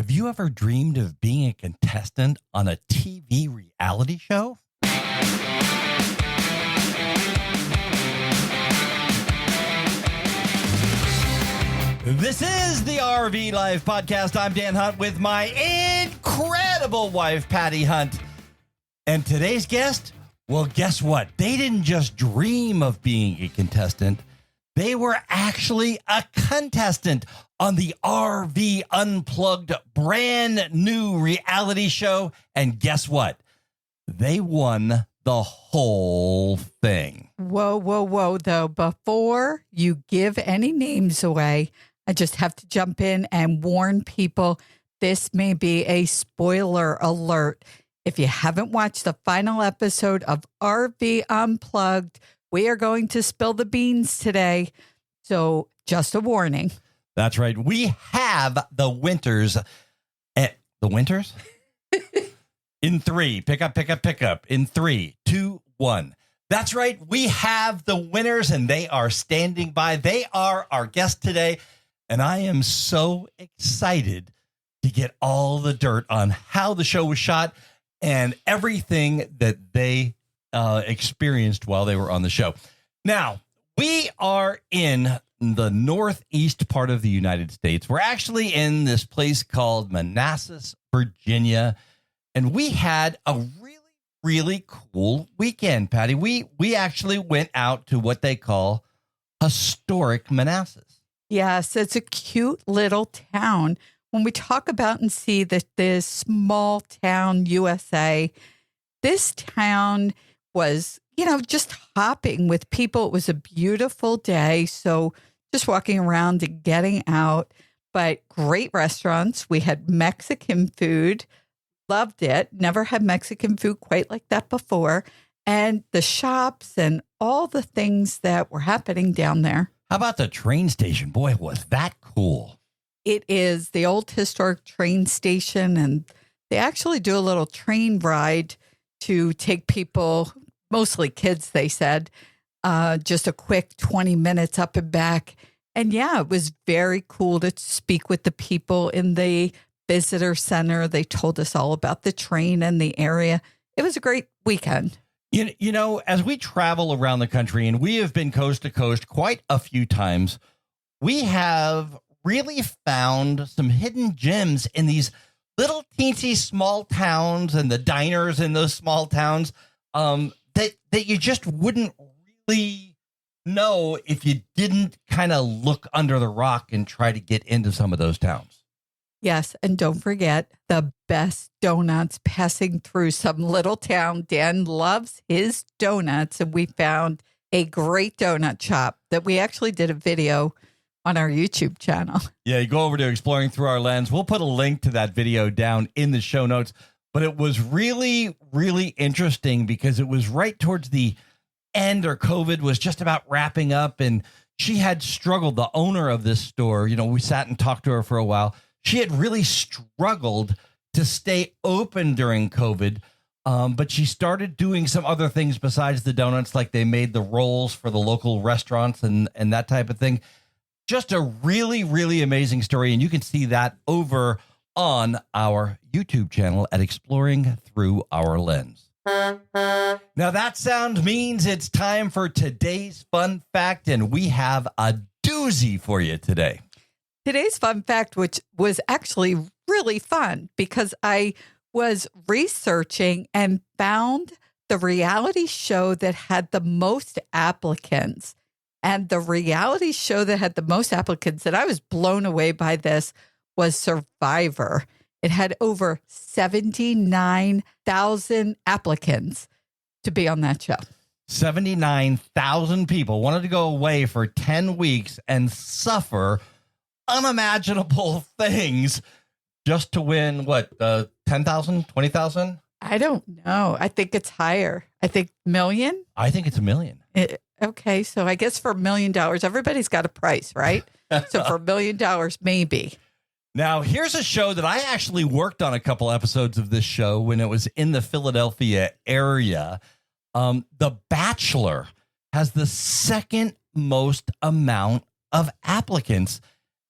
Have you ever dreamed of being a contestant on a TV reality show? This is the RV Life Podcast. I'm Dan Hunt with my incredible wife, Patty Hunt. And today's guest, well, guess what? They didn't just dream of being a contestant. They were actually a contestant on the RV Unplugged brand new reality show. And guess what? They won the whole thing. Whoa, though. Before you give any names away, I just have to jump in and warn people this may be a spoiler alert. If you haven't watched the final episode of RV Unplugged, we are going to spill the beans today. So just a warning. That's right. We have the Winters. The Winters? In three. Pick up. In 3, 2, 1. That's right. We have the winners, and they are standing by. They are our guest today. And I am so excited to get all the dirt on how the show was shot and everything that they experienced while they were on the show. Now, we are in the northeast part of the United States. We're actually in this place called Manassas, Virginia, and we had a really cool weekend, Patty. We actually went out to what they call historic Manassas. Yes, it's a cute little town. When we talk about and see that this small town USA, this town was, just hopping with people. It was a beautiful day. So just walking around and getting out, but great restaurants. We had Mexican food, loved it. Never had Mexican food quite like that before. And the shops and all the things that were happening down there. How about the train station? Boy, was that cool. It is the old historic train station, and they actually do a little train ride to take people, mostly kids, they said, just a quick 20 minutes up and back. And yeah, it was very cool to speak with the people in the visitor center. They told us all about the train and the area. It was a great weekend. You know, as we travel around the country, and we have been coast to coast quite a few times, we have really found some hidden gems in these little teensy small towns and the diners in those small towns that you just wouldn't really know if you didn't kind of look under the rock and try to get into some of those towns. Yes, and don't forget the best donuts passing through some little town. Dan loves his donuts, and we found a great donut shop that we actually did a video on our YouTube channel. Yeah, you go over to Exploring Through Our Lens. We'll put a link to that video down in the show notes. But it was really, really interesting because it was right towards the end, or COVID was just about wrapping up, and she had struggled. The owner of this store, we sat and talked to her for a while. She had really struggled to stay open during COVID, but she started doing some other things besides the donuts, like they made the rolls for the local restaurants and that type of thing. Just a really, really amazing story, and you can see that over on our YouTube channel at Exploring Through Our Lens. Now, that sound means it's time for today's fun fact, and we have a doozy for you today. Today's fun fact, which was actually really fun because I was researching and found the reality show that had the most applicants. And the reality show that had the most applicants, and I was blown away by this, was Survivor. It had over 79,000 applicants to be on that show. 79,000 people wanted to go away for 10 weeks and suffer unimaginable things just to win, what, 10,000, 20,000? I don't know. I think it's higher. I think million. I think it's $1 million. Okay, so I guess for $1 million, everybody's got a price, right? So for $1 million, maybe. Now, here's a show that I actually worked on a couple episodes of this show when it was in the Philadelphia area. The Bachelor has the second most amount of applicants.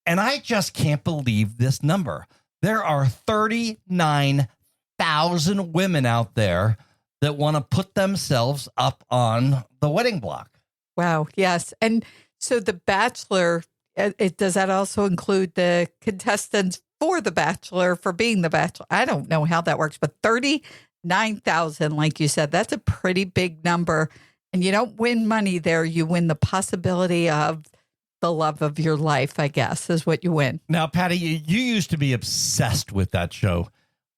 And I just can't believe this number. There are 39,000 women out there that want to put themselves up on the wedding block. Wow. Yes. And so The Bachelor, does that also include the contestants for The Bachelor for being The Bachelor? I don't know how that works, but 39,000, like you said, that's a pretty big number. And you don't win money there. You win the possibility of the love of your life, I guess, is what you win. Now, Patty, you used to be obsessed with that show.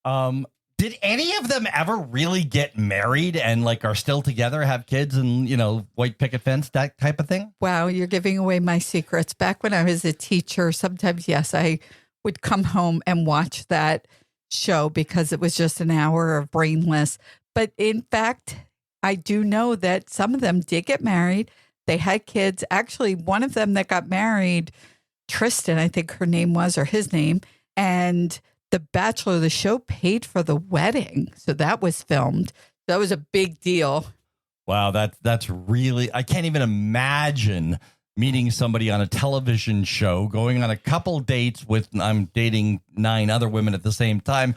Did any of them ever really get married and like are still together, have kids and, white picket fence, that type of thing? Wow, you're giving away my secrets. Back when I was a teacher, sometimes, yes, I would come home and watch that show because it was just an hour of brainless. But in fact, I do know that some of them did get married. They had kids. Actually, one of them that got married, Tristan, I think her name was, or his name, and The Bachelor, the show, paid for the wedding. So that was filmed. That was a big deal. Wow, that's really, I can't even imagine meeting somebody on a television show, going on a couple dates with, I'm dating 9 other women at the same time,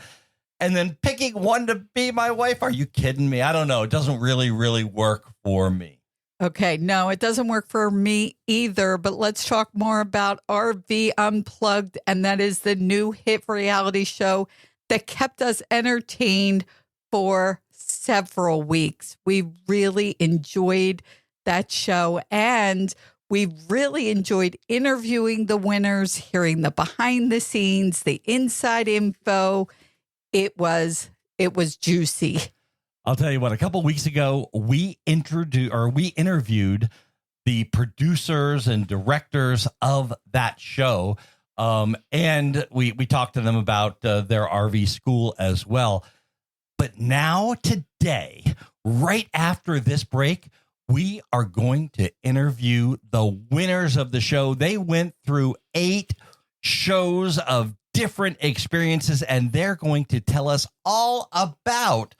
and then picking one to be my wife. Are you kidding me? I don't know. It doesn't really work for me. Okay, no, it doesn't work for me either, but let's talk more about RV Unplugged, and that is the new hit reality show that kept us entertained for several weeks. We really enjoyed that show, and we really enjoyed interviewing the winners, hearing the behind the scenes, the inside info. It was juicy. I'll tell you what, a couple of weeks ago, we interviewed the producers and directors of that show. And we talked to them about their RV school as well. But now today, right after this break, we are going to interview the winners of the show. They went through 8 shows of different experiences, and they're going to tell us all about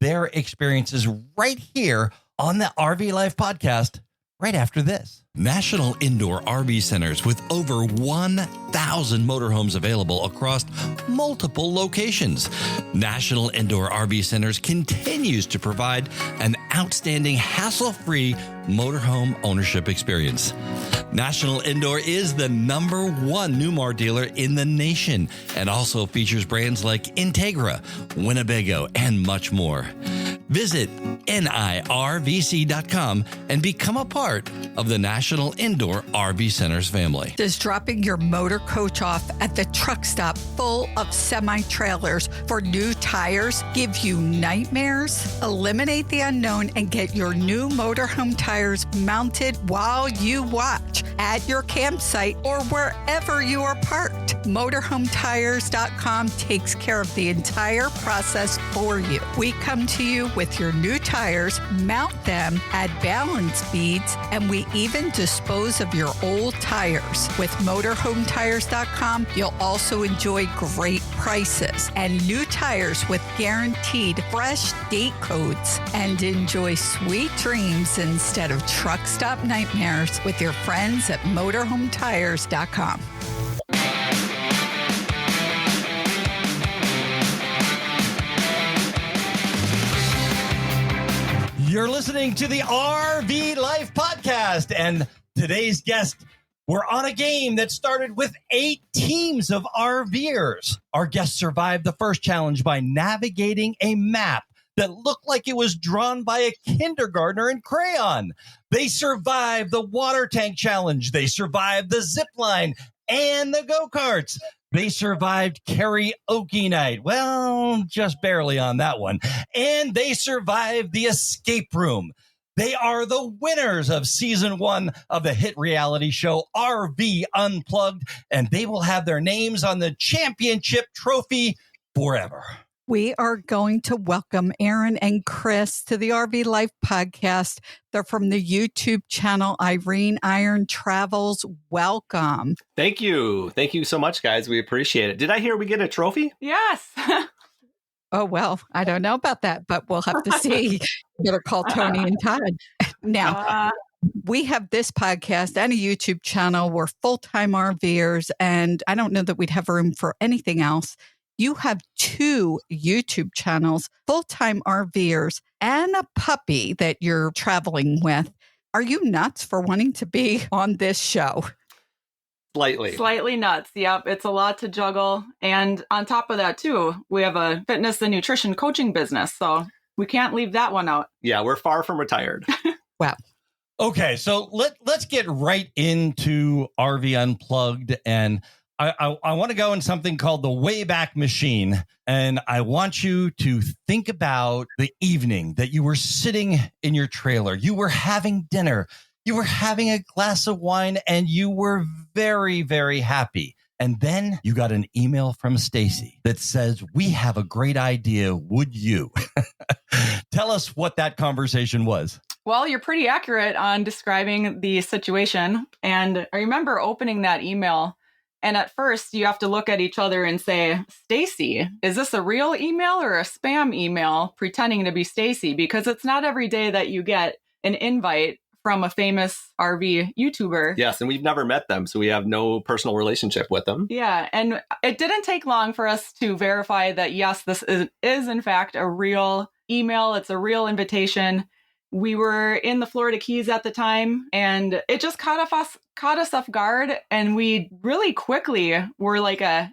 their experiences right here on the RV Life podcast right after this. National Indoor RV Centers with over 1,000 motorhomes available across multiple locations. National Indoor RV Centers continues to provide an outstanding hassle-free motorhome ownership experience. National Indoor is the #1 Newmar dealer in the nation and also features brands like Integra, Winnebago, and much more. Visit nirvc.com and become a part of the National Indoor RV Centers family. Does dropping your motor coach off at the truck stop full of semi-trailers for new tires give you nightmares? Eliminate the unknown and get your new motorhome tires mounted while you watch at your campsite or wherever you are parked. Motorhometires.com takes care of the entire process for you. We come to you with your new tires, mount them, add balance beads, and we even dispose of your old tires. With motorhometires.com, you'll also enjoy great prices and new tires with guaranteed fresh date codes, and enjoy sweet dreams instead of truck stop nightmares with your friends at motorhometires.com. You're listening to the RV Life podcast, and today's guest, we're on a game that started with 8 teams of RVers. Our guests survived the first challenge by navigating a map that looked like it was drawn by a kindergartner in crayon. They survived the water tank challenge. They survived the zip line and the go-karts. They survived karaoke night. Well, just barely on that one. And they survived the escape room. They are the winners of season 1 of the hit reality show RV Unplugged, and they will have their names on the championship trophy forever. We are going to welcome Aaron and Chris to the RV Life podcast. They're from the YouTube channel Irene Iron Travels. Welcome. Thank you. Thank you so much, guys. We appreciate it. Did I hear we get a trophy? Yes. Oh, well, I don't know about that, but we'll have to see. You better call Tony and Todd. Now, We have this podcast and a YouTube channel. We're full-time RVers, and I don't know that we'd have room for anything else. You have 2 YouTube channels, full-time RVers, and a puppy that you're traveling with. Are you nuts for wanting to be on this show? Slightly nuts. Yep. It's a lot to juggle. And on top of that, too, we have a fitness and nutrition coaching business. So we can't leave that one out. Yeah, we're far from retired. Wow. Okay, so let's get right into RV Unplugged, and I want to go in something called the Wayback Machine, and I want you to think about the evening that you were sitting in your trailer, you were having dinner, you were having a glass of wine, and you were very, very happy. And then you got an email from Stacy that says, "We have a great idea. Would you?" Tell us what that conversation was. Well, you're pretty accurate on describing the situation. And I remember opening that email. And at first, you have to look at each other and say, "Stacy, is this a real email or a spam email pretending to be Stacy?" Because it's not every day that you get an invite from a famous RV YouTuber. Yes, and we've never met them, so we have no personal relationship with them. Yeah, and it didn't take long for us to verify that, yes, this is in fact a real email. It's a real invitation. We were in the Florida Keys at the time, and it just caught us off guard. And we really quickly were like a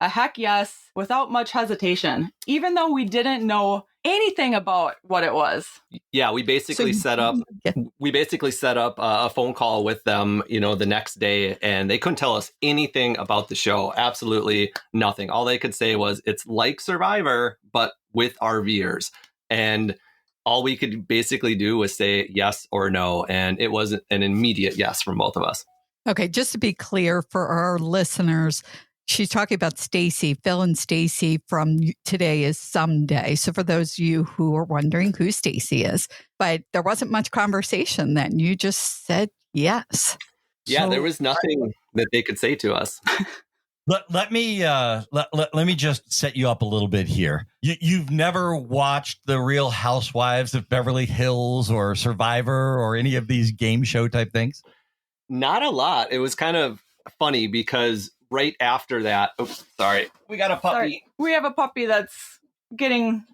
heck yes, without much hesitation, even though we didn't know anything about what it was. Yeah, we basically set up a phone call with them, the next day, and they couldn't tell us anything about the show. Absolutely nothing. All they could say was it's like Survivor, but with RVers. And all we could basically do was say yes or no. And it was an immediate yes from both of us. Okay, just to be clear for our listeners, she's talking about Stacy. Phil and Stacy from Today is Someday. So for those of you who are wondering who Stacy is, but there wasn't much conversation then. You just said yes. Yeah, there was nothing that they could say to us. Let me just set you up a little bit here. You've never watched The Real Housewives of Beverly Hills or Survivor or any of these game show type things? Not a lot. It was kind of funny because right after that, we got a puppy. Sorry. We have a puppy that's getting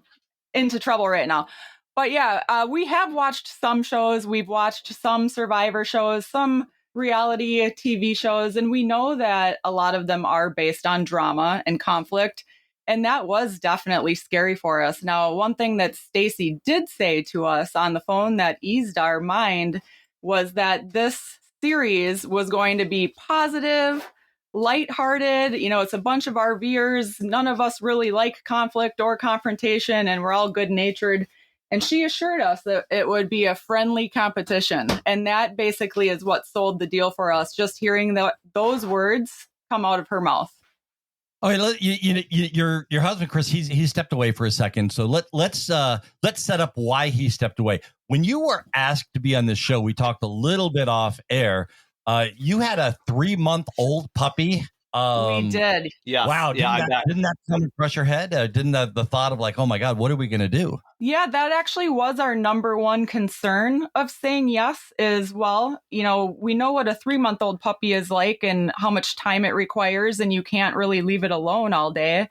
into trouble right now. But yeah, we have watched some shows. We've watched some Survivor shows, some reality TV shows, and we know that a lot of them are based on drama and conflict. And that was definitely scary for us. Now, one thing that Stacy did say to us on the phone that eased our mind was that this series was going to be positive, lighthearted. It's a bunch of RVers. None of us really like conflict or confrontation, and we're all good-natured. And she assured us that it would be a friendly competition. And that basically is what sold the deal for us, just hearing those words come out of her mouth. Okay, your husband, Chris, he stepped away for a second. So let's set up why he stepped away. When you were asked to be on this show, we talked a little bit off air. You had a 3-month-old puppy. We did. Yeah. Wow. Didn't that come across your head? Didn't the thought of like, oh my God, what are we going to do? Yeah, that actually was our number one concern of saying yes is, well, we know what a 3-month-old puppy is like and how much time it requires, and you can't really leave it alone all day.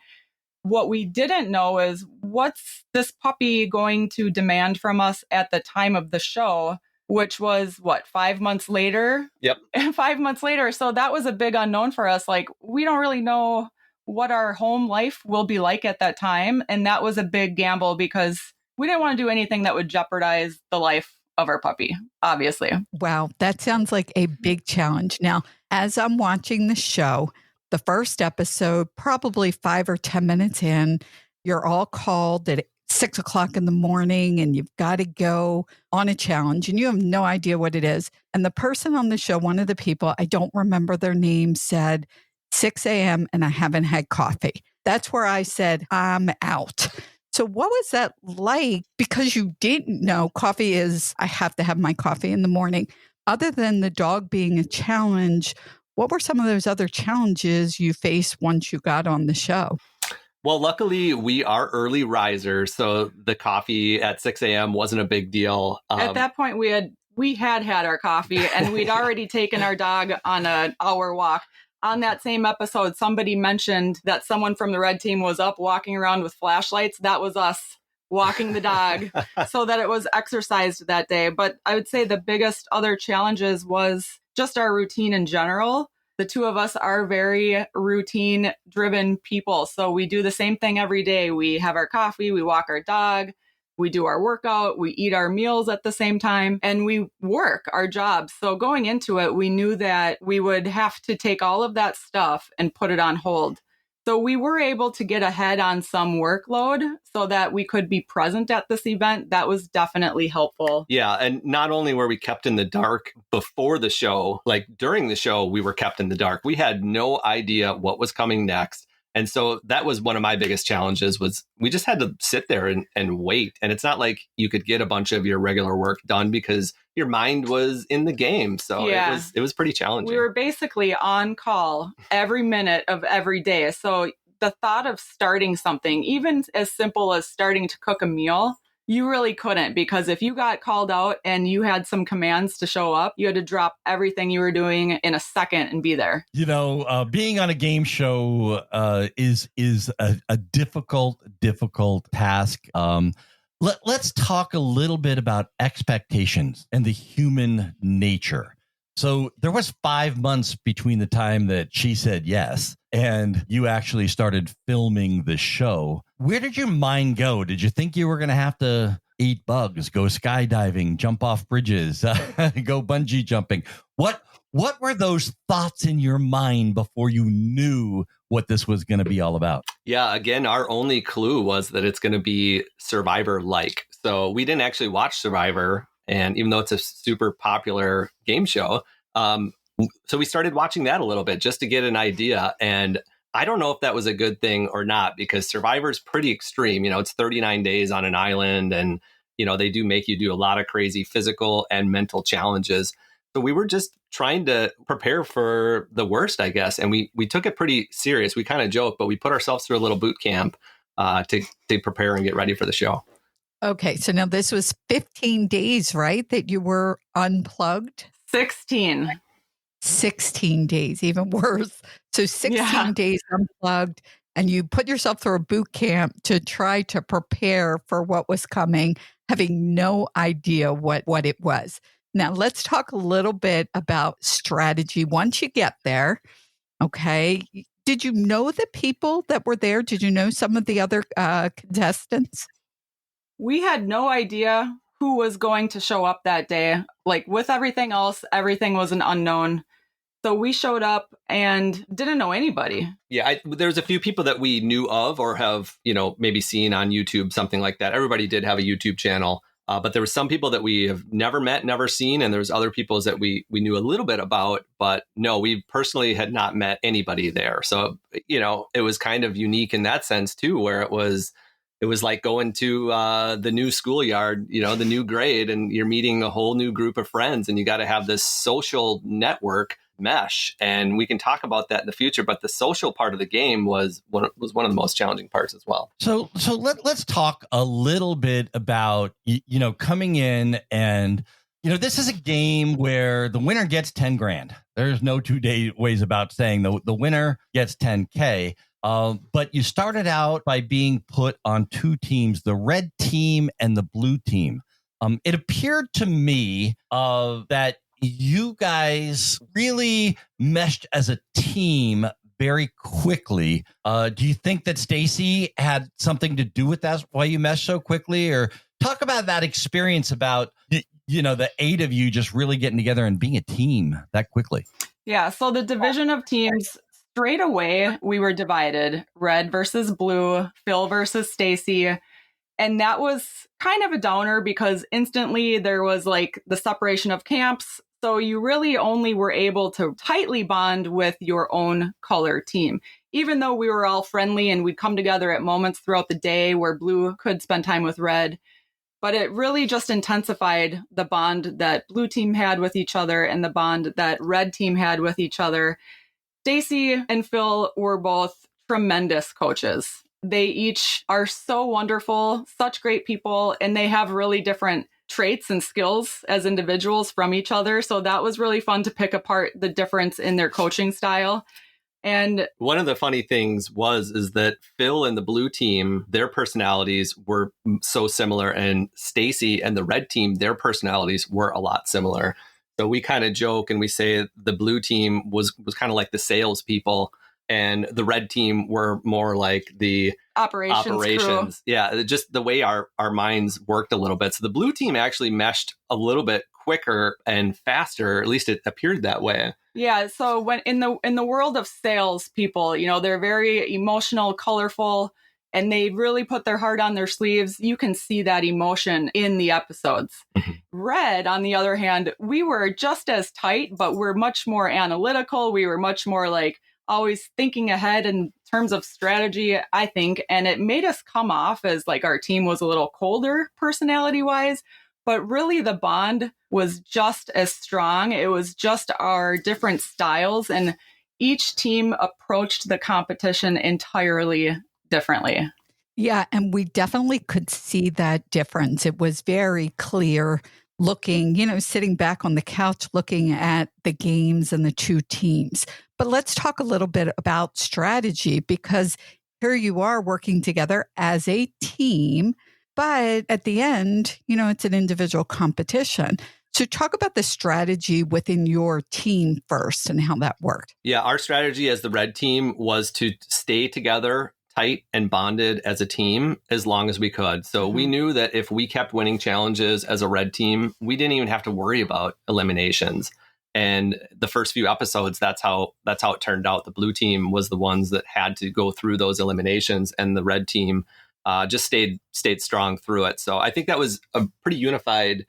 What we didn't know is what's this puppy going to demand from us at the time of the show, which was 5 months later? Yep. 5 months later. So that was a big unknown for us. Like, we don't really know what our home life will be like at that time. And that was a big gamble because we didn't want to do anything that would jeopardize the life of our puppy, obviously. Wow, that sounds like a big challenge. Now, as I'm watching the show, the first episode, probably 5 or 10 minutes in, you're all called at 6 o'clock in the morning and you've got to go on a challenge and you have no idea what it is. And the person on the show, one of the people, I don't remember their name, said 6 a.m. and I haven't had coffee. That's where I said, I'm out. So what was that like? Because you didn't know coffee is, I have to have my coffee in the morning. Other than the dog being a challenge, what were some of those other challenges you faced once you got on the show? Well, luckily, we are early risers, so the coffee at 6 a.m. wasn't a big deal. At that point, we had we had our coffee and we'd already taken our dog on an hour walk. On that same episode, somebody mentioned that someone from the red team was up walking around with flashlights. That was us walking the dog so that it was exercised that day. But I would say the biggest other challenges was just our routine in general. The two of us are very routine driven people. So we do the same thing every day. We have our coffee, we walk our dog, we do our workout, we eat our meals at the same time, and we work our jobs. So going into it, we knew that we would have to take all of that stuff and put it on hold. So we were able to get ahead on some workload so that we could be present at this event. That was definitely helpful. Yeah. And not only were we kept in the dark before the show, like during the show, we were kept in the dark. We had no idea what was coming next. And so that was one of my biggest challenges was we just had to sit there and wait. And it's not like you could get a bunch of your regular work done because your mind was in the game. So it was pretty challenging. We were basically on call every minute of every day. So the thought of starting something, even as simple as starting to cook a meal, you really couldn't, because if you got called out and you had some commands to show up, you had to drop everything you were doing in a second and be there. You know, being on a game show is a difficult task. Let's talk a little bit about expectations and the human nature. So there was 5 months between the time that she said yes and you actually started filming the show. Where did your mind go? Did you think you were going to have to eat bugs, go skydiving, jump off bridges, go bungee jumping? What were those thoughts in your mind before you knew what this was going to be all about? Yeah, again, our only clue was that it's going to be Survivor-like. So we didn't actually watch Survivor. And even though it's a super popular game show, so we started watching that a little bit just to get an idea. And I don't know if that was a good thing or not, because Survivor is pretty extreme. You know, it's 39 days on an island and, you know, they do make you do a lot of crazy physical and mental challenges. So we were just trying to prepare for the worst, I guess. And we took it pretty serious. We kind of joked, but we put ourselves through a little boot camp to prepare and get ready for the show. Okay, so now this was 15 days, right, that you were unplugged? 16 days, even worse. So 16 days unplugged, and you put yourself through a boot camp to try to prepare for what was coming, having no idea what it was. Now, let's talk a little bit about strategy once you get there. Okay. Did you know the people that were there? Did you know some of the other contestants? We had no idea who was going to show up that day. Like with everything else, everything was an unknown. So we showed up and didn't know anybody. Yeah, there's a few people that we knew of or have, you know, maybe seen on YouTube, something like that. Everybody did have a YouTube channel, but there were some people that we have never met, never seen. And there's other people that we knew a little bit about, but no, we personally had not met anybody there. So, you know, it was kind of unique in that sense too, where it was like going to the new schoolyard, you know, the new grade, and you're meeting a whole new group of friends, and you got to have this social network mesh. And we can talk about that in the future, but the social part of the game was one of the most challenging parts as well. So let's talk a little bit about, you know, coming in, and, you know, this is a game where the winner gets 10 grand. There's no ways about saying the winner gets 10K. But you started out by being put on two teams, the red team and the blue team. It appeared to me that you guys really meshed as a team very quickly. Do you think that Stacy had something to do with that, why you meshed so quickly? Or talk about that experience about, you know, the 8 of you just really getting together and being a team that quickly. Yeah, so the division of teams, straight away, we were divided, red versus blue, Phil versus Stacy. And that was kind of a downer because instantly there was like the separation of camps. So you really only were able to tightly bond with your own color team. Even though we were all friendly and we'd come together at moments throughout the day where blue could spend time with red. But it really just intensified the bond that blue team had with each other and the bond that red team had with each other. Stacy and Phil were both tremendous coaches. They each are so wonderful, such great people, and they have really different traits and skills as individuals from each other. So that was really fun to pick apart the difference in their coaching style. And one of the funny things is that Phil and the blue team, their personalities were so similar, and Stacy and the red team, their personalities were a lot similar. So we kind of joke and we say the blue team was kind of like the salespeople, and the red team were more like the operations. Crew. Yeah, just the way our minds worked a little bit. So the blue team actually meshed a little bit quicker and faster. At least it appeared that way. Yeah. So when in the world of sales people, you know, they're very emotional, colorful, and they really put their heart on their sleeves. You can see that emotion in the episodes. Red, on the other hand, we were just as tight, but we're much more analytical. We were much more like always thinking ahead in terms of strategy, I think. And it made us come off as like our team was a little colder personality wise. But really, the bond was just as strong. It was just our different styles, and each team approached the competition entirely differently. Yeah, and we definitely could see that difference. It was very clear looking, you know, sitting back on the couch looking at the games and the two teams. But let's talk a little bit about strategy, because here you are working together as a team. But at the end, you know, it's an individual competition. So talk about the strategy within your team first and how that worked. Yeah, our strategy as the red team was to stay together, tight and bonded as a team as long as we could. So we knew that if we kept winning challenges as a red team, we didn't even have to worry about eliminations. And the first few episodes, that's how it turned out. The blue team was the ones that had to go through those eliminations, and the red team just stayed strong through it. So I think that was a pretty unified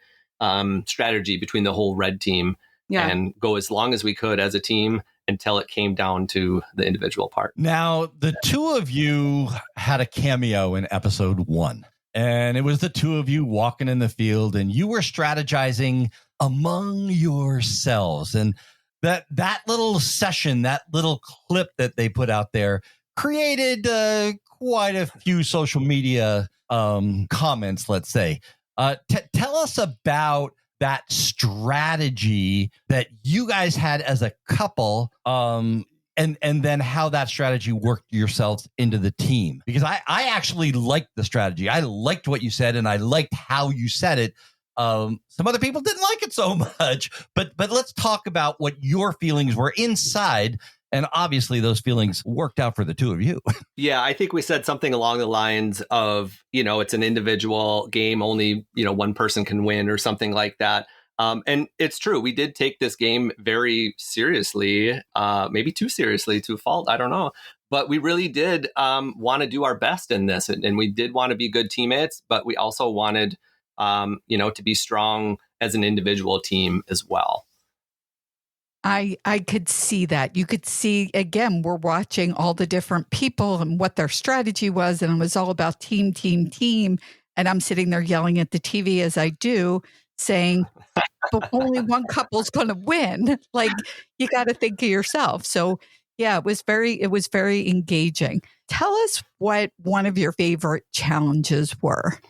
strategy between the whole red team, and go as long as we could as a team until it came down to the individual part. Now, the two of you had a cameo in episode 1, and it was the two of you walking in the field, and you were strategizing among yourselves. And that little session, that little clip that they put out there created quite a few social media comments, let's say. Tell us about that strategy that you guys had as a couple, and then how that strategy worked yourselves into the team. Because I actually liked the strategy. I liked what you said, and I liked how you said it. Some other people didn't like it so much, but let's talk about what your feelings were inside. And obviously those feelings worked out for the two of you. Yeah, I think we said something along the lines of, you know, it's an individual game, only, you know, one person can win or something like that. And it's true. We did take this game very seriously, maybe too seriously to a fault. I don't know. But we really did want to do our best in this. And we did want to be good teammates, but we also wanted, you know, to be strong as an individual team as well. I could see that. You could see, again, we're watching all the different people and what their strategy was. And it was all about team, team, team. And I'm sitting there yelling at the TV as I do, saying, but only one couple's going to win. Like, you got to think of yourself. So yeah, it was very engaging. Tell us what one of your favorite challenges were.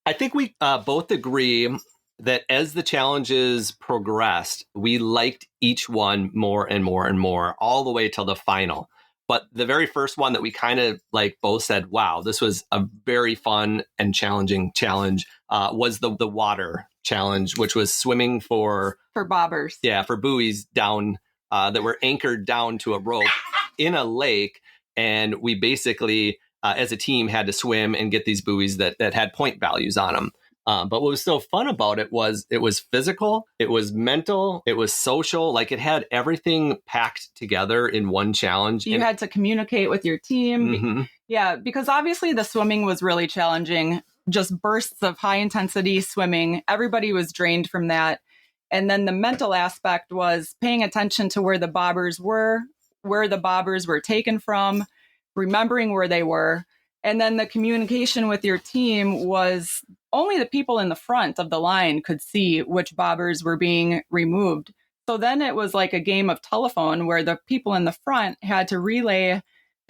I think we both agree that as the challenges progressed, we liked each one more and more and more, all the way till the final. But the very first one that we kind of like both said, wow, this was a very fun and challenging challenge, was the water challenge, which was swimming for bobbers. Yeah, for buoys down that were anchored down to a rope in a lake. And we basically, as a team, had to swim and get these buoys that had point values on them. But what was so fun about it was physical, it was mental, it was social. Like, it had everything packed together in one challenge. You had to communicate with your team. Mm-hmm. Yeah, because obviously the swimming was really challenging. Just bursts of high intensity swimming. Everybody was drained from that. And then the mental aspect was paying attention to where the bobbers were taken from, remembering where they were. And then the communication with your team was only the people in the front of the line could see which bobbers were being removed. So then it was like a game of telephone where the people in the front had to relay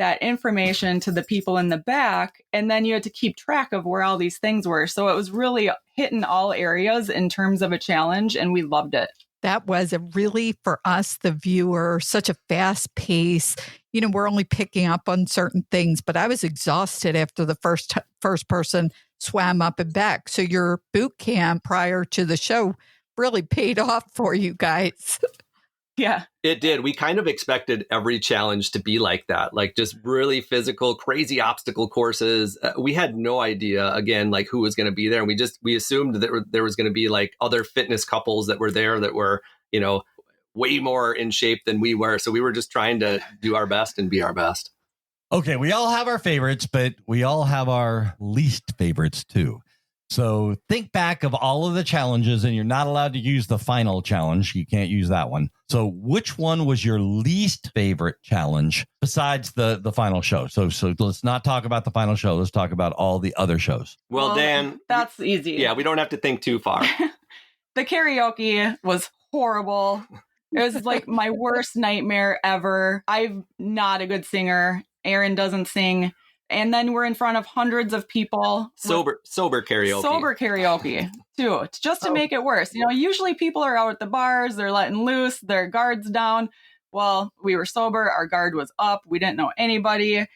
that information to the people in the back. And then you had to keep track of where all these things were. So it was really hitting all areas in terms of a challenge, and we loved it. That was really, for us, the viewer, such a fast pace. You know, we're only picking up on certain things, but I was exhausted after the first person swam up and back. So your boot camp prior to the show really paid off for you guys. Yeah, it did. We kind of expected every challenge to be like that, like just really physical, crazy obstacle courses. We had no idea, again, like who was going to be there. And we assumed that there was going to be like other fitness couples that were there that were, you know, way more in shape than we were. So we were just trying to do our best and be our best. Okay, we all have our favorites, but we all have our least favorites too. So think back of all of the challenges, and you're not allowed to use the final challenge. You can't use that one. So which one was your least favorite challenge besides the final show? So let's not talk about the final show. Let's talk about all the other shows. Well, Dan, that's easy. Yeah, we don't have to think too far. The karaoke was horrible. It was like my worst nightmare ever. I'm not a good singer. Aaron doesn't sing. And then we're in front of hundreds of people. Sober karaoke. Sober karaoke, too, just to make it worse. You know, usually people are out at the bars, they're letting loose, their guard's down. Well, we were sober, our guard was up, we didn't know anybody.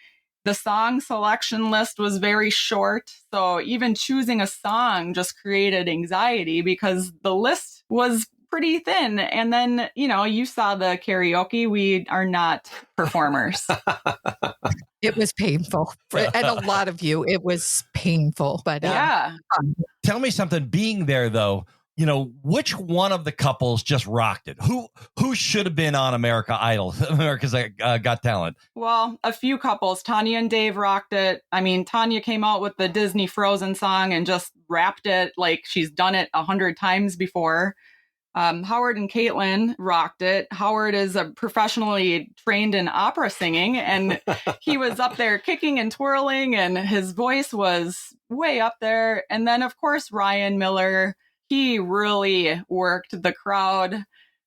The song selection list was very short, so even choosing a song just created anxiety because the list was pretty thin. And then, you know, you saw the karaoke. We are not performers. It was painful. And a lot of you, it was painful. But yeah. Tell me something, being there though, you know, which one of the couples just rocked it? Who should have been on America's Got Talent? Well, a few couples. Tanya and Dave rocked it. I mean, Tanya came out with the Disney Frozen song and just rapped it like she's done it 100 times before. Howard and Caitlin rocked it. Howard is a professionally trained in opera singing, and he was up there kicking and twirling, and his voice was way up there. And then, of course, Ryan Miller, he really worked the crowd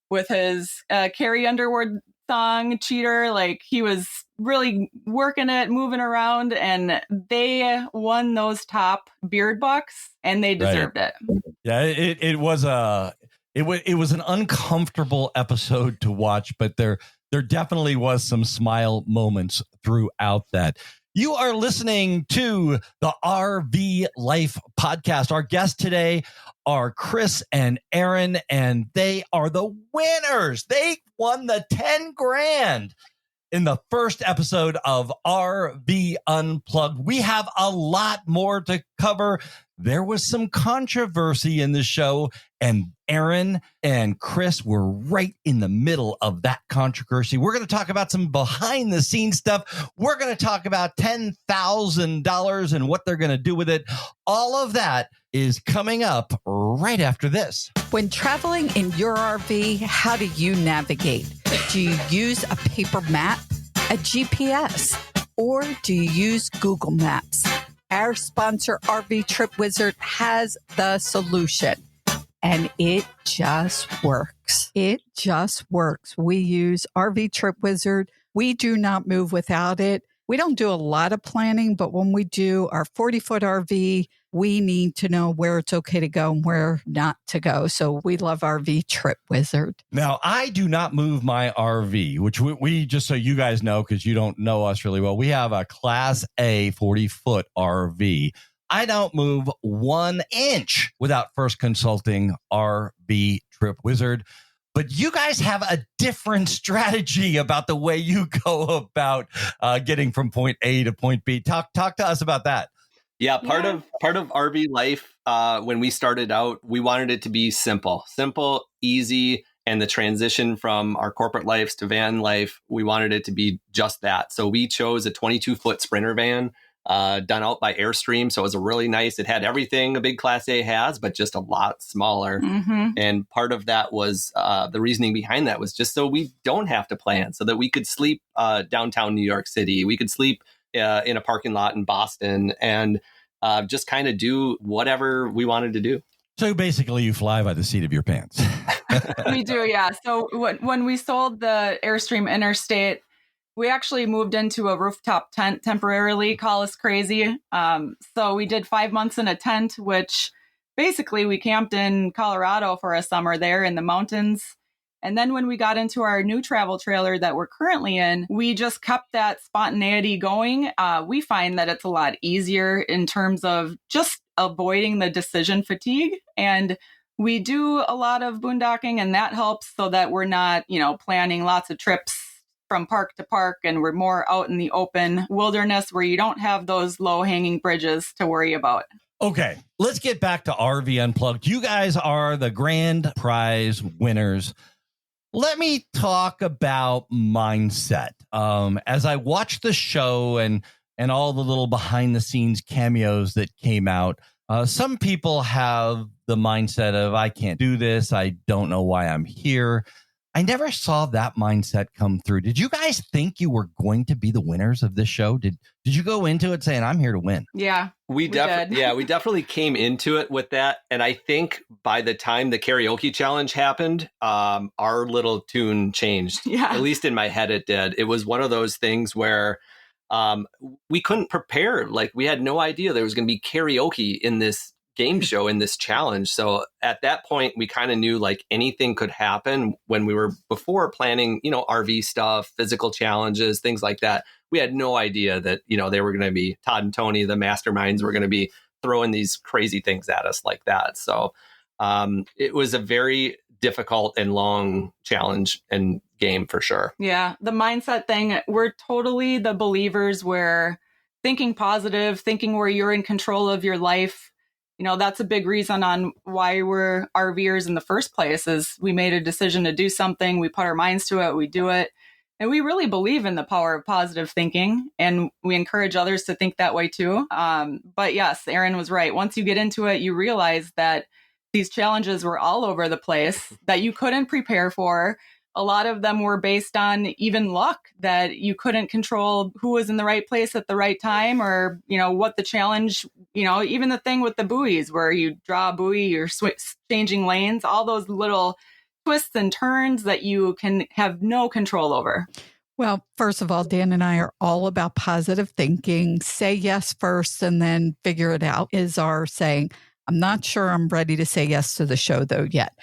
with his Carrie Underwood song, Cheater. Like, he was really working it, moving around, and they won those top beard bucks, and they deserved it. Yeah, it was an uncomfortable episode to watch, but there definitely was some smile moments throughout that. You are listening to the RV Life podcast. Our guests today are Chris and Aaron, and they are the winners. They won the 10 grand in the first episode of RV Unplugged. We have a lot more to cover. There was some controversy in the show, and Aaron and Chris were right in the middle of that controversy. We're going to talk about some behind the scenes stuff. We're going to talk about $10,000 and what they're going to do with it. All of that is coming up right after this. When traveling in your RV, how do you navigate? Do you use a paper map, a GPS, or do you use Google Maps? Our sponsor, RV Trip Wizard, has the solution, and it just works. It just works. We use RV Trip Wizard. We do not move without it. We don't do a lot of planning, but when we do our 40-foot RV, we need to know where it's okay to go and where not to go. So we love RV Trip Wizard. Now, I do not move my RV, which we just so you guys know, because you don't know us really well, we have a Class A 40-foot RV. I don't move 1 inch without first consulting RV Trip Wizard. But you guys have a different strategy about the way you go about getting from point A to point B. Talk to us about that. Yeah, part of RV Life, when we started out, we wanted it to be simple, easy, and the transition from our corporate lives to van life, we wanted it to be just that. So we chose a 22-foot Sprinter van done out by Airstream. So it was a really nice, it had everything a big Class A has, but just a lot smaller. Mm-hmm. And part of that was, the reasoning behind that was just so we don't have to plan, so that we could sleep downtown New York City. We could sleep in a parking lot in Boston and just kind of do whatever we wanted to do. So basically you fly by the seat of your pants. We do, yeah. So when we sold the Airstream Interstate, We actually moved into a rooftop tent temporarily. Call us crazy. So we did 5 months in a tent, which basically we camped in Colorado for a summer there in the mountains. And then when we got into our new travel trailer that we're currently in, we just kept that spontaneity going. We find that it's a lot easier in terms of just avoiding the decision fatigue. And we do a lot of boondocking, and that helps so that we're not, planning lots of trips from park to park, and we're more out in the open wilderness where you don't have those low-hanging bridges to worry about. Okay, let's get back to RV Unplugged. You guys are the grand prize winners. Let me talk about mindset. As I watched the show and all the little behind the scenes cameos that came out, some people have the mindset of, I can't do this. I don't know why I'm here. I never saw that mindset come through. Did you guys think you were going to be the winners of this show? Did you go into it saying, I'm here to win? Yeah, we definitely came into it with that. And I think by the time the karaoke challenge happened, our little tune changed. Yeah. At least in my head, it did. It was one of those things where we couldn't prepare. Like, we had no idea there was going to be karaoke in this game show, in this challenge. So at that point, we kind of knew like anything could happen when we were before planning, RV stuff, physical challenges, things like that. We had no idea that, they were going to be, Todd and Tony, the masterminds, were going to be throwing these crazy things at us like that. So it was a very difficult and long challenge and game for sure. Yeah. The mindset thing, we're totally the believers where thinking positive, thinking where you're in control of your life. That's a big reason on why we're RVers in the first place, is we made a decision to do something. We put our minds to it. We do it. And we really believe in the power of positive thinking. And we encourage others to think that way too. But yes, Aaron was right. Once you get into it, you realize that these challenges were all over the place that you couldn't prepare for. A lot of them were based on even luck, that you couldn't control who was in the right place at the right time, or, what the challenge, even the thing with the buoys where you draw a buoy, you're changing lanes, all those little twists and turns that you can have no control over. Well, first of all, Dan and I are all about positive thinking. Say yes first and then figure it out is our saying. I'm not sure I'm ready to say yes to the show though yet,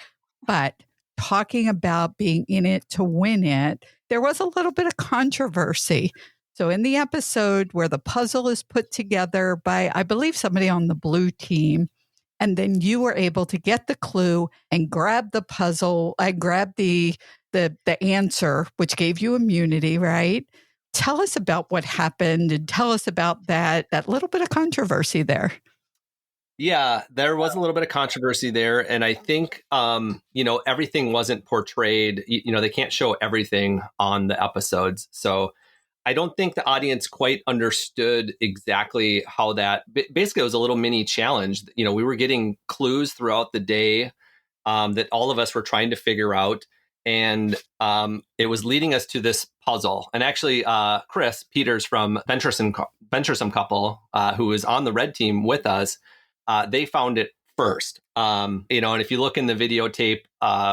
but talking about being in it to win it, there was a little bit of controversy. So in the episode where the puzzle is put together by, I believe, somebody on the blue team, and then you were able to get the clue and grab the puzzle, I grabbed the answer, which gave you immunity, right? Tell us about what happened and tell us about that little bit of controversy there. Yeah, there was a little bit of controversy there. And I think, everything wasn't portrayed. They can't show everything on the episodes. So I don't think the audience quite understood exactly how that, basically it was a little mini challenge. We were getting clues throughout the day that all of us were trying to figure out. And it was leading us to this puzzle. And actually, Chris Peters from Venturesome Couple, who was on the red team with us, they found it first. And if you look in the videotape,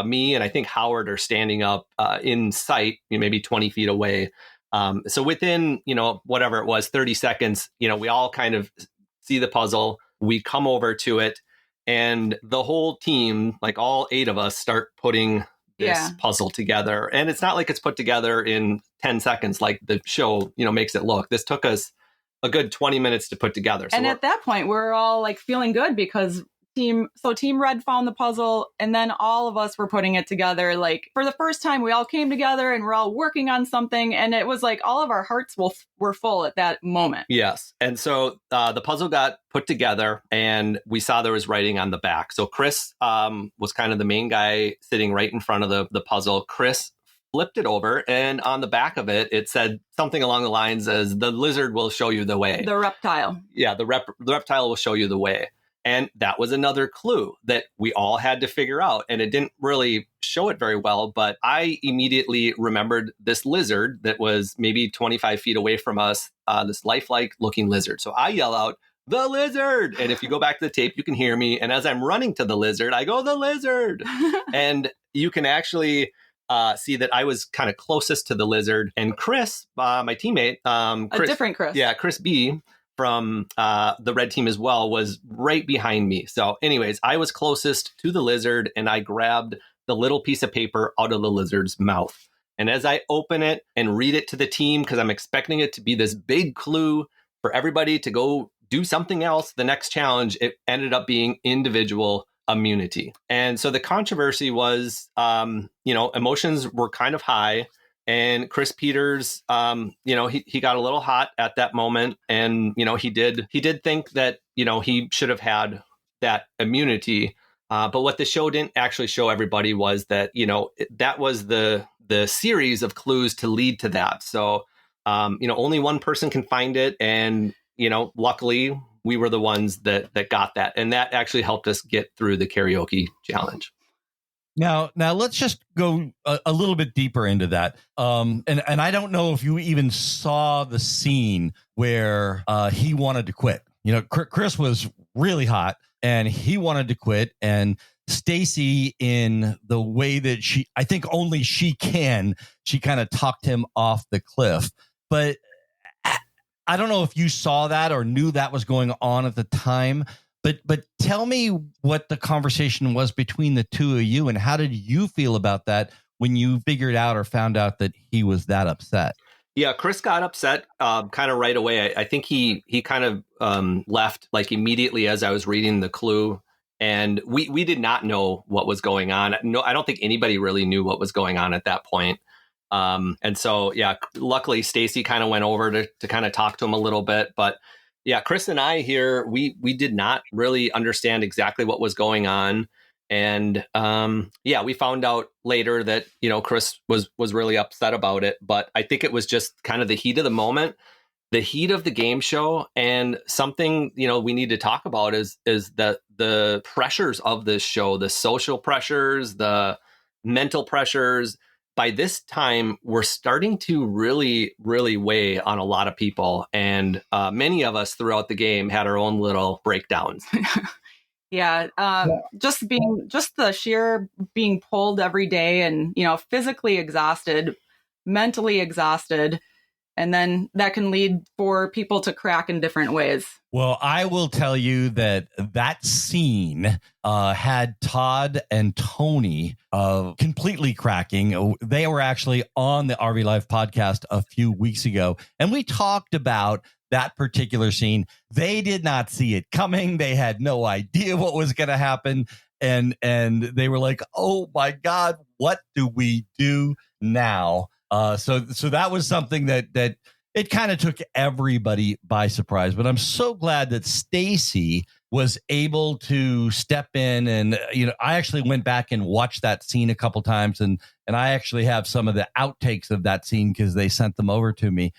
me and I think Howard are standing up in sight, maybe 20 feet away. So within, whatever it was, 30 seconds, we all kind of see the puzzle. We come over to it, and the whole team, like all 8 of us, start putting this puzzle together. And it's not like it's put together in 10 seconds like the show, makes it look. This took us a good 20 minutes to put together. So and at that point, we're all like feeling good because Team Red found the puzzle, and then all of us were putting it together. Like for the first time, we all came together and we're all working on something. And it was like all of our hearts were full at that moment. Yes. And so the puzzle got put together, and we saw there was writing on the back. So Chris was kind of the main guy sitting right in front of the puzzle. Chris flipped it over, and on the back of it, it said something along the lines as, "The lizard will show you the way." The reptile. Yeah, the reptile will show you the way. And that was another clue that we all had to figure out. And it didn't really show it very well, but I immediately remembered this lizard that was maybe 25 feet away from us, this lifelike looking lizard. So I yell out, "The lizard!" And if you go back to the tape, you can hear me. And as I'm running to the lizard, I go, "The lizard!" And you can actually see that I was kind of closest to the lizard, and Chris, my teammate, a different Chris. Yeah, Chris B from the red team as well, was right behind me. So anyways, I was closest to the lizard, and I grabbed the little piece of paper out of the lizard's mouth. And as I open it and read it to the team, because I'm expecting it to be this big clue for everybody to go do something else, the next challenge, it ended up being individual immunity. And so the controversy was, emotions were kind of high. And Chris Peters, he got a little hot at that moment. And, he did think that, he should have had that immunity. But what the show didn't actually show everybody was that, that was the series of clues to lead to that. So, only one person can find it. And, luckily we were the ones that got that. And that actually helped us get through the karaoke challenge. Now let's just go a little bit deeper into that. And I don't know if you even saw the scene where he wanted to quit. Chris was really hot and he wanted to quit, and Stacy, in the way that I think only she kind of talked him off the cliff. But I don't know if you saw that or knew that was going on at the time. But tell me what the conversation was between the two of you, and how did you feel about that when you figured out or found out that he was that upset? Yeah, Chris got upset kind of right away. I think he kind of left like immediately as I was reading the clue. And we did not know what was going on. No, I don't think anybody really knew what was going on at that point. And so, yeah, luckily Stacy kind of went over to kind of talk to him a little bit. But yeah, Chris and I here, we did not really understand exactly what was going on. And we found out later that, Chris was really upset about it. But I think it was just kind of the heat of the moment, the heat of the game show. And something, we need to talk about is that the pressures of this show, the social pressures, the mental pressures, by this time, we're starting to really, really weigh on a lot of people. And many of us throughout the game had our own little breakdowns. Just the sheer being pulled every day and, physically exhausted, mentally exhausted. And then that can lead for people to crack in different ways. Well, I will tell you that scene had Todd and Tony completely cracking. They were actually on the RV Life podcast a few weeks ago, and we talked about that particular scene. They did not see it coming. They had no idea what was going to happen. And they were like, oh, my God, what do we do now? So that was something that it kind of took everybody by surprise. But I'm so glad that Stacy was able to step in. And, I actually went back and watched that scene a couple times. And I actually have some of the outtakes of that scene because they sent them over to me.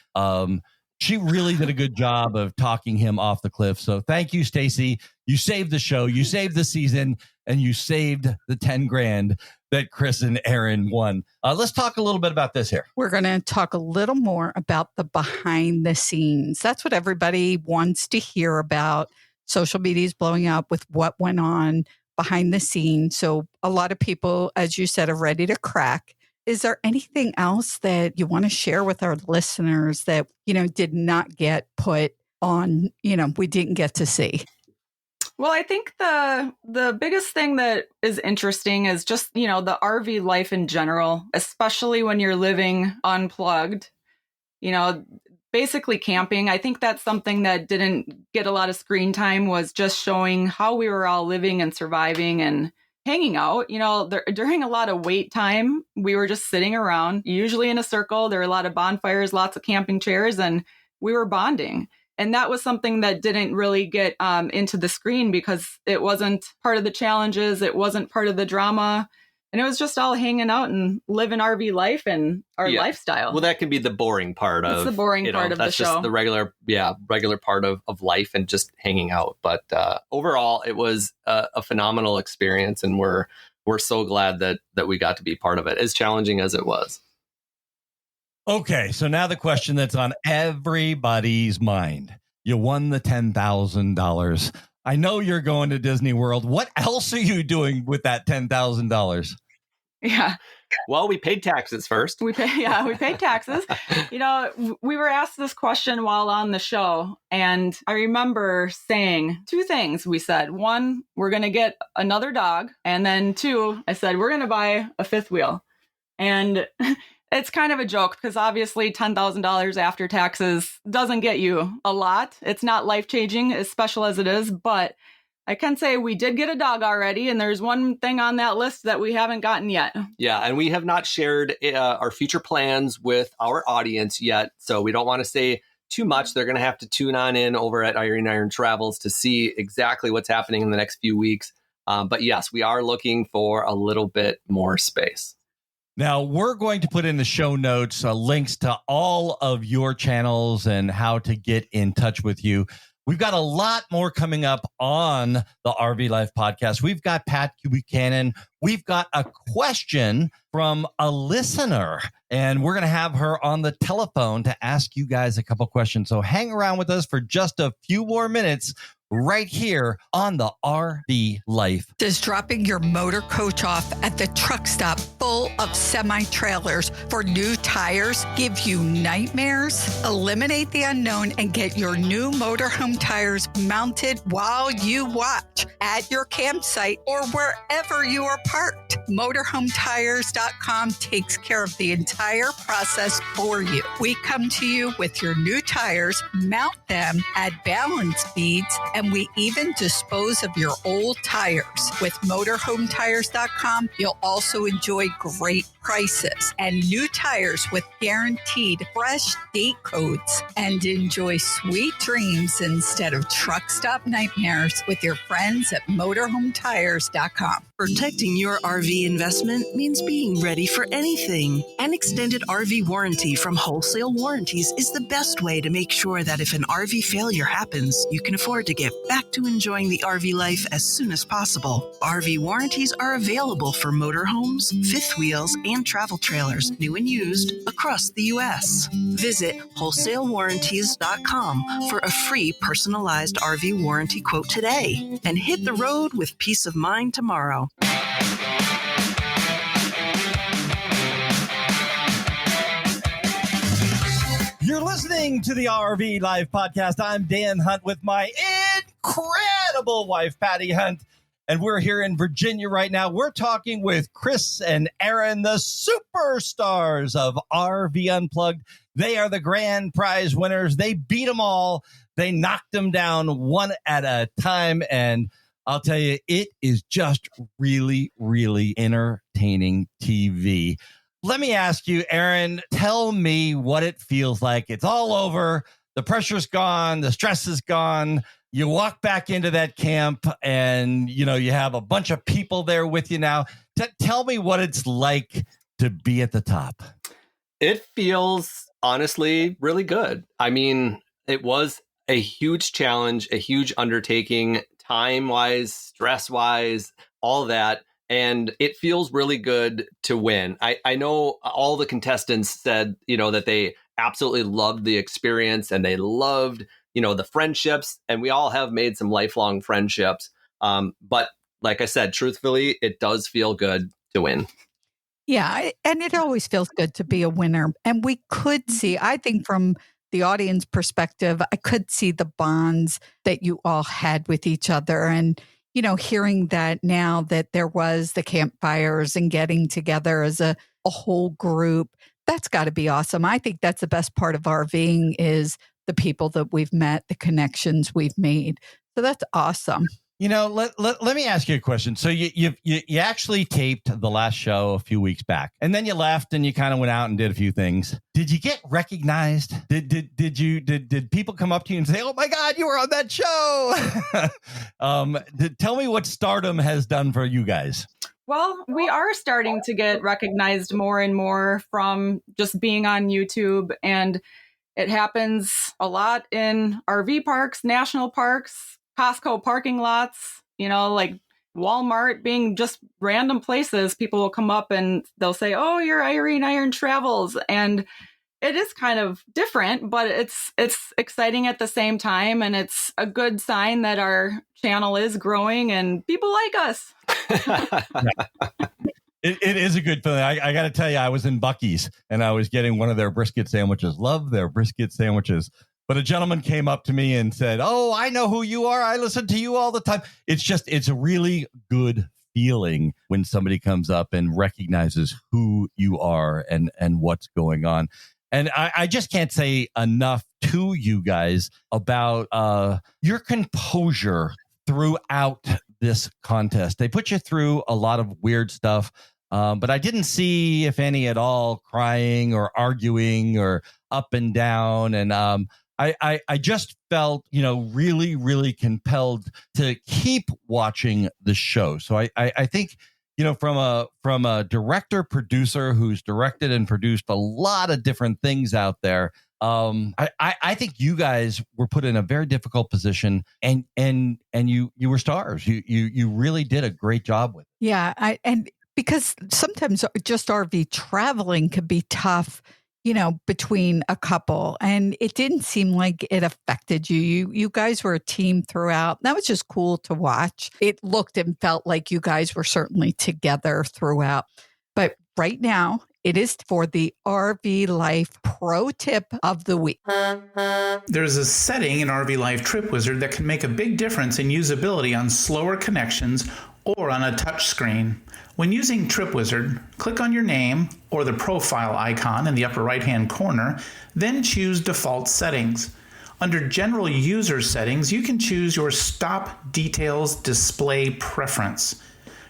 She really did a good job of talking him off the cliff. So thank you, Stacy. You saved the show. You saved the season, and you saved the 10 grand that Chris and Aaron won. Let's talk a little bit about this here. We're going to talk a little more about the behind the scenes. That's what everybody wants to hear about. Social media is blowing up with what went on behind the scenes. So a lot of people, as you said, are ready to crack. Is there anything else that you want to share with our listeners that, did not get put on, we didn't get to see? Well, I think the biggest thing that is interesting is just, the RV life in general, especially when you're living unplugged, basically camping. I think that's something that didn't get a lot of screen time, was just showing how we were all living and surviving and hanging out. During a lot of wait time, we were just sitting around, usually in a circle. There were a lot of bonfires, lots of camping chairs, and we were bonding. And that was something that didn't really get into the screen because it wasn't part of the challenges. It wasn't part of the drama. And it was just all hanging out and living RV life and our lifestyle. Well, that can be the boring part of the show. That's just the regular part of life and just hanging out. But overall, it was a phenomenal experience. And we're so glad that we got to be part of it, as challenging as it was. Okay, so now the question that's on everybody's mind. You won the $10,000. I know you're going to Disney World. What else are you doing with that $10,000? Yeah. Well, we paid taxes first. We paid taxes. We were asked this question while on the show, and I remember saying two things. We said, one, we're going to get another dog, and then two, I said, we're going to buy a fifth wheel. And it's kind of a joke because obviously $10,000 after taxes doesn't get you a lot. It's not life-changing, as special as it is, but I can say we did get a dog already, and there's one thing on that list that we haven't gotten yet. Yeah, and we have not shared our future plans with our audience yet, so we don't want to say too much. They're going to have to tune on in over at Iron Iron Travels to see exactly what's happening in the next few weeks. But yes, we are looking for a little bit more space. Now, we're going to put in the show notes links to all of your channels and how to get in touch with you. We've got a lot more coming up on the RV Life podcast. We've got Pat Buchanan. We've got a question from a listener, and we're going to have her on the telephone to ask you guys a couple questions. So hang around with us for just a few more minutes right here on the RV Life. Does dropping your motor coach off at the truck stop full of semi-trailers for new tires give you nightmares? Eliminate the unknown and get your new motorhome tires mounted while you watch at your campsite or wherever you are parked. Motorhometires.com takes care of the entire process for you. We come to you with your new tires, mount them, add balance beads, and we even dispose of your old tires. With motorhometires.com, you'll also enjoy great prices and new tires with guaranteed fresh date codes, and enjoy sweet dreams instead of truck stop nightmares with your friends at motorhometires.com. Protecting your RV investment means being ready for anything. An extended RV warranty from Wholesale Warranties is the best way to make sure that if an RV failure happens, you can afford to get back to enjoying the RV life as soon as possible. RV warranties are available for motorhomes, fifth wheels, and travel trailers, new and used, across the U.S. Visit wholesalewarranties.com for a free personalized RV warranty quote today and hit the road with peace of mind tomorrow. You're listening to the RV Live podcast. I'm Dan Hunt with my incredible wife, Patty Hunt. And we're here in Virginia right now. We're talking with Chris and Aaron, the superstars of RV Unplugged. They are the grand prize winners. They beat them all. They knocked them down one at a time. And I'll tell you, it is just really, really entertaining TV. Let me ask you, Aaron, tell me what it feels like. It's all over. The pressure's gone. The stress is gone. You walk back into that camp and, you have a bunch of people there with you now. Tell me what it's like to be at the top. It feels, honestly, really good. I mean, it was a huge challenge, a huge undertaking, time-wise, stress-wise, all that. And it feels really good to win. I know all the contestants said, that they absolutely loved the experience and they loved, the friendships. And we all have made some lifelong friendships. But like I said, truthfully, it does feel good to win. Yeah. And it always feels good to be a winner. And we could see, I think from the audience perspective, I could see the bonds that you all had with each other. And hearing that now that there was the campfires and getting together as a whole group, that's got to be awesome. I think that's the best part of RVing is the people that we've met, the connections we've made. So that's awesome. Let me ask you a question. So you actually taped the last show a few weeks back, and then you left and you kind of went out and did a few things. Did you get recognized? Did people come up to you and say, "Oh my God, you were on that show"? Tell me what stardom has done for you guys. Well, we are starting to get recognized more and more from just being on YouTube, and it happens a lot in RV parks, national parks, Costco parking lots, like Walmart, being just random places. People will come up and they'll say, "Oh, you're Iron Iron Travels." And it is kind of different, but it's exciting at the same time. And it's a good sign that our channel is growing and people like us. It is a good feeling. I got to tell you, I was in Buc-ee's and I was getting one of their brisket sandwiches. Love their brisket sandwiches. But a gentleman came up to me and said, "Oh, I know who you are. I listen to you all the time." It's a really good feeling when somebody comes up and recognizes who you are and what's going on. And I just can't say enough to you guys about your composure throughout this contest. They put you through a lot of weird stuff. But I didn't see, if any at all, crying or arguing or up and down. And I just felt, really, really compelled to keep watching the show. So I think, from a director producer who's directed and produced a lot of different things out there, I think you guys were put in a very difficult position, and you were stars. You really did a great job with it. Yeah, because sometimes just RV traveling could be tough, between a couple. And it didn't seem like it affected you. You guys were a team throughout. That was just cool to watch. It looked and felt like you guys were certainly together throughout. But right now, it is for the RV Life Pro Tip of the Week. There's a setting in RV Life Trip Wizard that can make a big difference in usability on slower connections or on a touch screen. When using Trip Wizard, click on your name or the profile icon in the upper right-hand corner, then choose Default Settings. Under General User Settings, you can choose your Stop Details Display preference.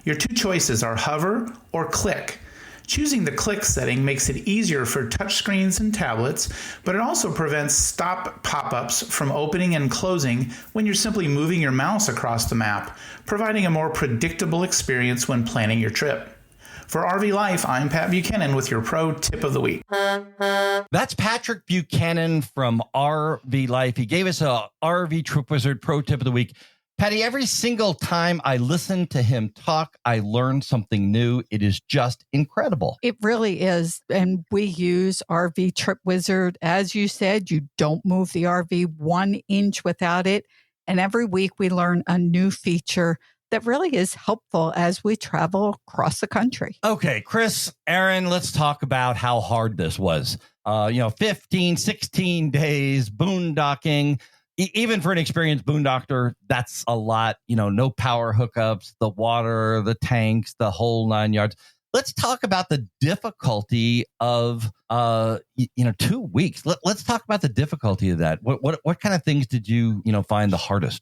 Your two choices are Hover or Click. Choosing the click setting makes it easier for touchscreens and tablets, but it also prevents stop pop-ups from opening and closing when you're simply moving your mouse across the map, providing a more predictable experience when planning your trip. For RV Life, I'm Pat Buchanan with your Pro Tip of the Week. That's Patrick Buchanan from RV Life. He gave us a RV Trip Wizard Pro Tip of the Week. Patty, every single time I listen to him talk, I learn something new. It is just incredible. It really is. And we use RV Trip Wizard. As you said, you don't move the RV 1 inch without it. And every week we learn a new feature that really is helpful as we travel across the country. Okay, Chris, Aaron, let's talk about how hard this was. 15, 16 days, boondocking. Even for an experienced boondocker, that's a lot. No power hookups, the water, the tanks, the whole 9 yards. Let's talk about the difficulty of 2 weeks. Let's talk about the difficulty of that. What kind of things did you find the hardest?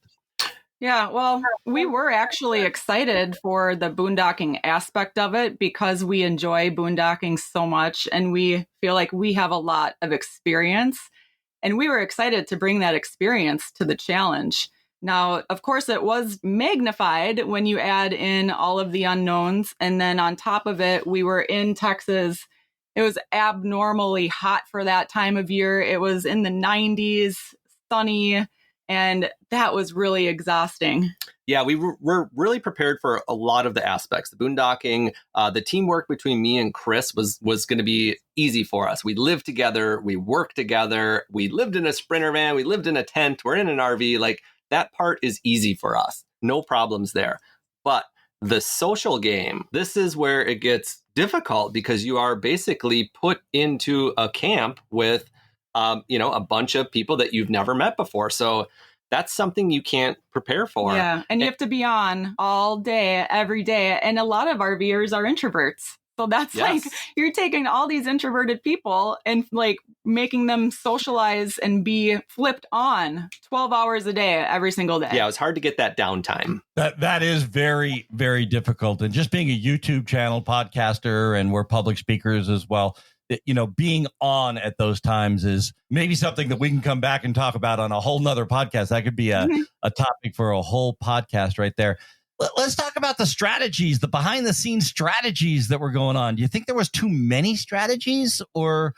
Yeah, well, we were actually excited for the boondocking aspect of it because we enjoy boondocking so much and we feel like we have a lot of experience. And we were excited to bring that experience to the challenge. Now, of course, it was magnified when you add in all of the unknowns. And then on top of it, we were in Texas. It was abnormally hot for that time of year. It was in the 90s, sunny, and that was really exhausting. Yeah, we were really prepared for a lot of the aspects. The boondocking, the teamwork between me and Chris was going to be easy for us. We lived together, we worked together, we lived in a Sprinter van, we lived in a tent, we're in an RV. Like, that part is easy for us. No problems there. But the social game, this is where it gets difficult because you are basically put into a camp with, a bunch of people that you've never met before. So that's something you can't prepare for. Yeah. And you have to be on all day, every day. And a lot of RVers are introverts. So that's like, you're taking all these introverted people and like making them socialize and be flipped on 12 hours a day, every single day. Yeah, it was hard to get that downtime. That is very, very difficult. And just being a YouTube channel podcaster, and we're public speakers as well, being on at those times is maybe something that we can come back and talk about on a whole nother podcast. That could be a topic for a whole podcast right there. Let's talk about the strategies, the behind the scenes strategies that were going on. Do you think there was too many strategies, or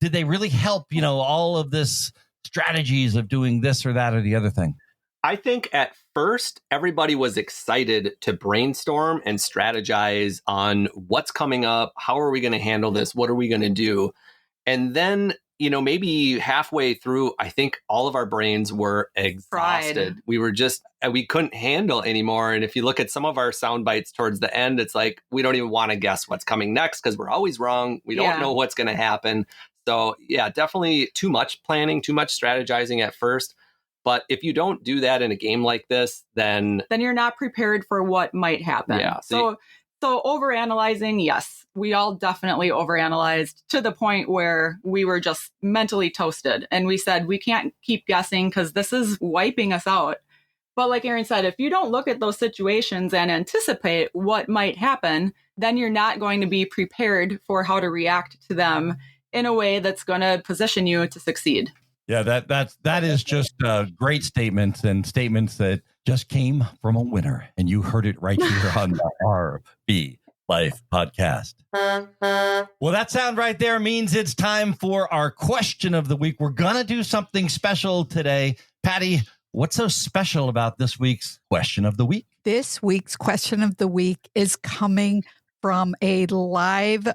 did they really help, all of this strategies of doing this or that or the other thing? I think at first, everybody was excited to brainstorm and strategize on what's coming up. How are we going to handle this? What are we going to do? And then, maybe halfway through, I think all of our brains were exhausted. We couldn't handle anymore. And if you look at some of our sound bites towards the end, it's like, we don't even want to guess what's coming next because we're always wrong. We don't know what's going to happen. So yeah, definitely too much planning, too much strategizing at first. But if you don't do that in a game like this, then you're not prepared for what might happen. Yeah. So overanalyzing, yes, we all definitely overanalyzed to the point where we were just mentally toasted. And we said, we can't keep guessing because this is wiping us out. But like Aaron said, if you don't look at those situations and anticipate what might happen, then you're not going to be prepared for how to react to them in a way that's going to position you to succeed. Yeah, that is just great statements, and statements that just came from a winner. And you heard it right here on the RV Life podcast. Well, that sound right there means it's time for our question of the week. We're going to do something special today. Patty, what's so special about this week's question of the week? This week's question of the week is coming from a live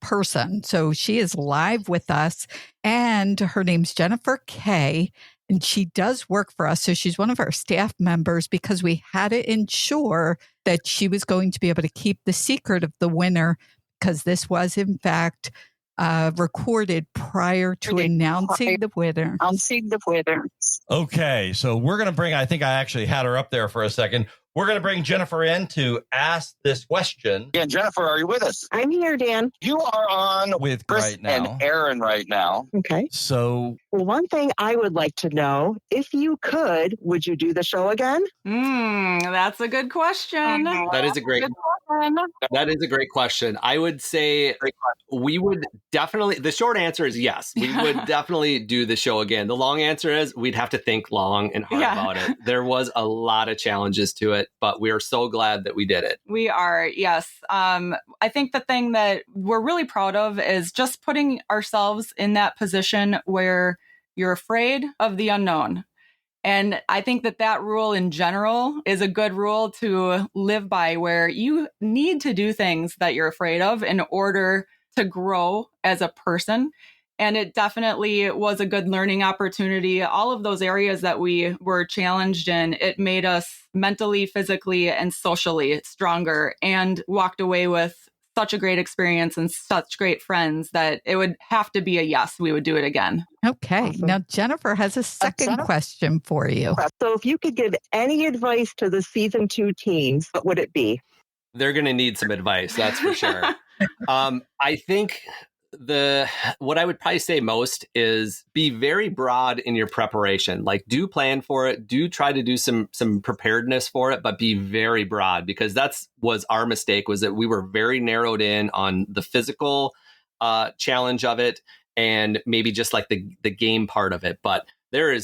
person. So she is live with us, and her name's Jennifer Kay, and she does work for us. So she's one of our staff members because we had to ensure that she was going to be able to keep the secret of the winner, because this was, in fact, recorded prior to announcing the winner. Okay, so we're going to bring, I think I actually had her up there for a second. We're going to bring Jennifer in to ask this question. Yeah, Jennifer, are you with us? I'm here, Dan. You are on with Chris right now. and Aaron right now. Okay. So, well, one thing I would like to know, if you could, would you do the show again? That's a good question. That is a great question. I would say we would definitely, the short answer is yes, we would definitely do the show again. The long answer is we'd have to think long and hard about it. There was a lot of challenges to it, but we are so glad that we did it. We are, yes. I think the thing that we're really proud of is just putting ourselves in that position where you're afraid of the unknown. And I think that rule in general is a good rule to live by, where you need to do things that you're afraid of in order to grow as a person. And it definitely was a good learning opportunity. All of those areas that we were challenged in, it made us mentally, physically, and socially stronger, and walked away with such a great experience and such great friends that it would have to be a yes, we would do it again. Okay. Awesome. Now, Jennifer has a second question for you. So if you could give any advice to the season 2 teams, what would it be? They're going to need some advice, that's for sure. I think what I would probably say most is be very broad in your preparation. Like, do plan for it, do try to do some preparedness for it, but be very broad, because was our mistake, was that we were very narrowed in on the physical challenge of it, and maybe just like the game part of it. But they're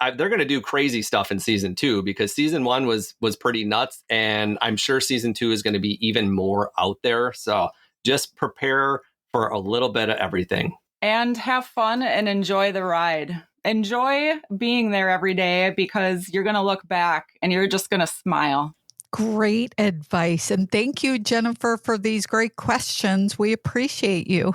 going to do crazy stuff in season 2, because season 1 was pretty nuts, and I'm sure season 2 is going to be even more out there. So just prepare for a little bit of everything. And have fun and enjoy the ride. Enjoy being there every day, because you're going to look back and you're just going to smile. Great advice. And thank you, Jennifer, for these great questions. We appreciate you.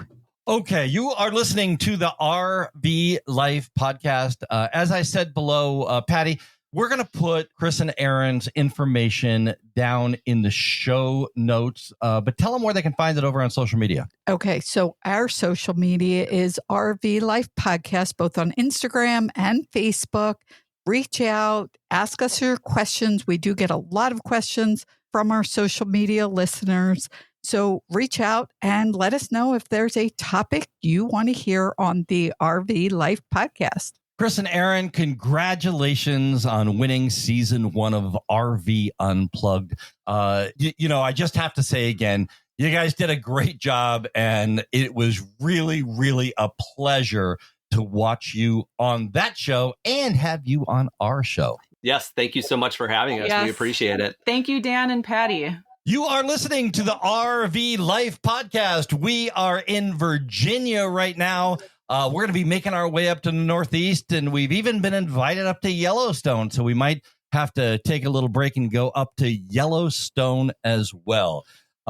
okay, you are listening to the RV Life podcast. As I said below, Patty, we're going to put Chris and Aaron's information down in the show notes, but tell them where they can find it over on social media. Okay, so our social media is RV Life Podcast, both on Instagram and Facebook. Reach out, ask us your questions. We do get a lot of questions from our social media listeners. So reach out and let us know if there's a topic you want to hear on the RV Life Podcast. Chris and Aaron, congratulations on winning season 1 of RV Unplugged. I just have to say again, you guys did a great job, and it was really, really a pleasure to watch you on that show and have you on our show. Yes, thank you so much for having us. Yes. We appreciate it. Thank you, Dan and Patty. You are listening to the RV Life podcast. We are in Virginia right now. We're going to be making our way up to the Northeast, and we've even been invited up to Yellowstone. So we might have to take a little break and go up to Yellowstone as well.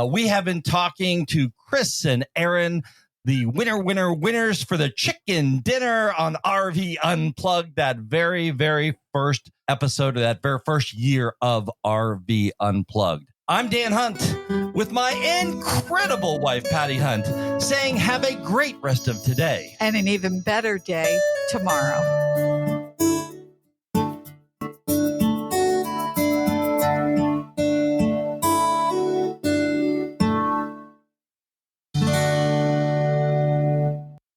We have been talking to Chris and Aaron, the winners for the chicken dinner on RV Unplugged, that very, very first episode of that very first year of RV Unplugged. I'm Dan Hunt with my incredible wife, Patty Hunt, saying have a great rest of today. And an even better day tomorrow.